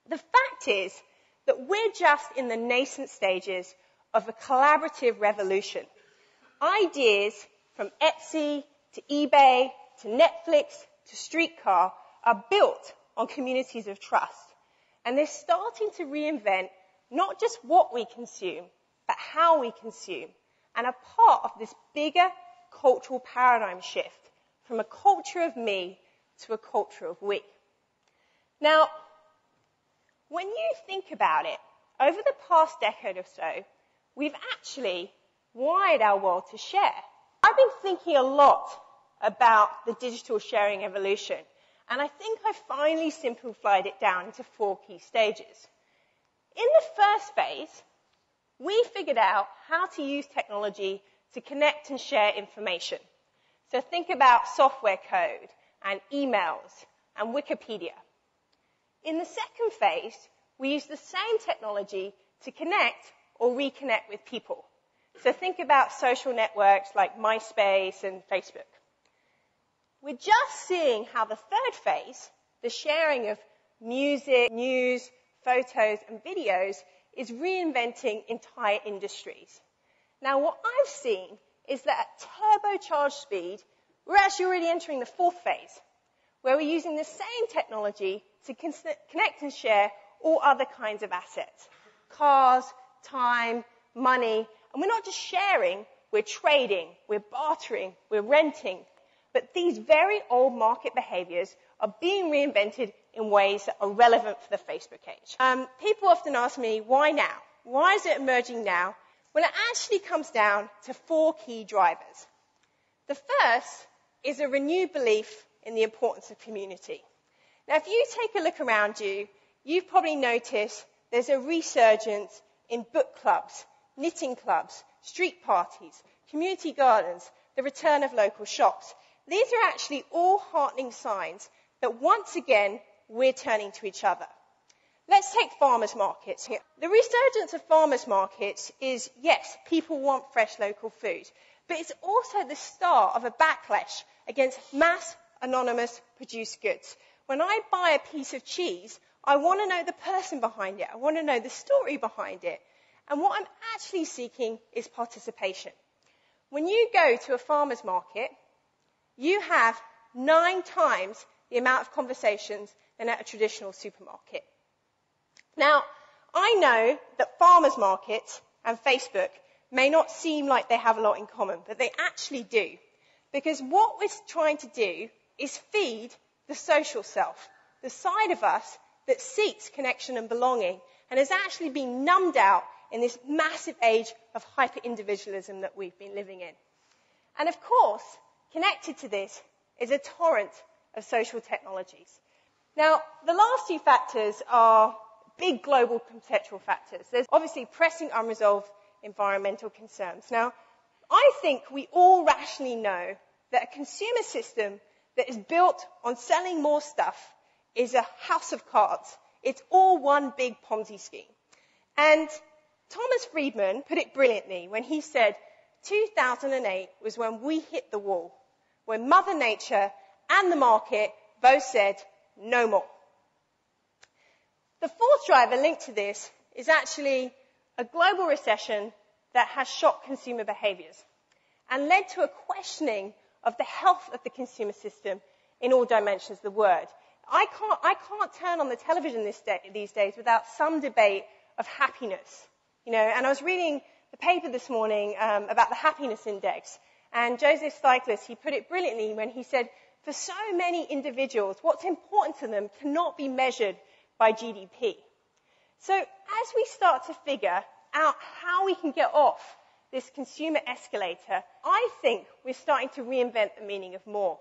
The fact is that we're just in the nascent stages of a collaborative revolution. Ideas from Etsy to eBay to Netflix to Streetcar are built on communities of trust. And they're starting to reinvent not just what we consume, but how we consume, and are part of this bigger cultural paradigm shift from a culture of me to a culture of we. Now, when you think about it, over the past decade or so, we've actually wired our world to share. I've been thinking a lot about the digital sharing evolution, and I think I've finally simplified it down into 4 key stages. In the first phase, we figured out how to use technology to connect and share information. So think about software code and emails and Wikipedia. In the second phase, we use the same technology to connect or reconnect with people. So think about social networks like MySpace and Facebook. We're just seeing how the third phase, the sharing of music, news, photos, and videos, is reinventing entire industries. Now, what I've seen is that at turbocharged speed, we're actually already entering the fourth phase, where we're using the same technology to connect and share all other kinds of assets. Cars, time, money, and we're not just sharing, we're trading, we're bartering, we're renting. But these very old market behaviors are being reinvented in ways that are relevant for the Facebook age. People often ask me, why now? Why is it emerging now? Well, it actually comes down to 4 key drivers. The first is a renewed belief in the importance of community. Now, if you take a look around you, you've probably noticed there's a resurgence in book clubs, knitting clubs, street parties, community gardens, the return of local shops. These are actually all heartening signs that once again, we're turning to each other. Let's take farmers markets here. The resurgence of farmers markets is, yes, people want fresh local food, but it's also the start of a backlash against mass anonymous produced goods. When I buy a piece of cheese, I want to know the person behind it. I want to know the story behind it. And what I'm actually seeking is participation. When you go to a farmer's market, you have 9 times the amount of conversations than at a traditional supermarket. Now, I know that farmers markets and Facebook may not seem like they have a lot in common, but they actually do. Because what we're trying to do is feed the social self, the side of us that seeks connection and belonging and has actually been numbed out in this massive age of hyper-individualism that we've been living in. And of course, connected to this is a torrent of social technologies. Now, the last 2 factors are big global conceptual factors. There's obviously pressing unresolved environmental concerns. Now, I think we all rationally know that a consumer system that is built on selling more stuff is a house of cards. It's all one big Ponzi scheme. And Thomas Friedman put it brilliantly when he said 2008 was when we hit the wall, when Mother Nature and the market both said no more. The fourth driver linked to this is actually a global recession that has shocked consumer behaviors and led to a questioning of the health of the consumer system in all dimensions of the word. I can't turn on the television these days without some debate of happiness. And I was reading the paper this morning about the happiness index, and Joseph Stiglitz, he put it brilliantly when he said, for so many individuals, what's important to them cannot be measured by GDP. So as we start to figure out how we can get off this consumer escalator, I think we're starting to reinvent the meaning of more.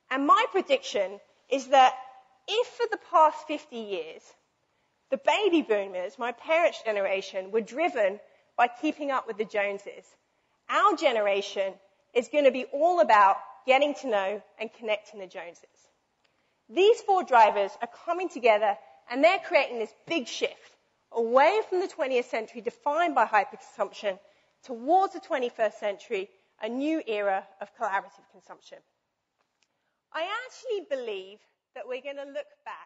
And my prediction is that if for the past 50 years, the baby boomers, my parents' generation, were driven by keeping up with the Joneses, our generation is going to be all about getting to know and connecting the Joneses. These 4 drivers are coming together and they're creating this big shift away from the 20th century defined by hyperconsumption towards the 21st century, a new era of collaborative consumption. I actually believe that we're going to look back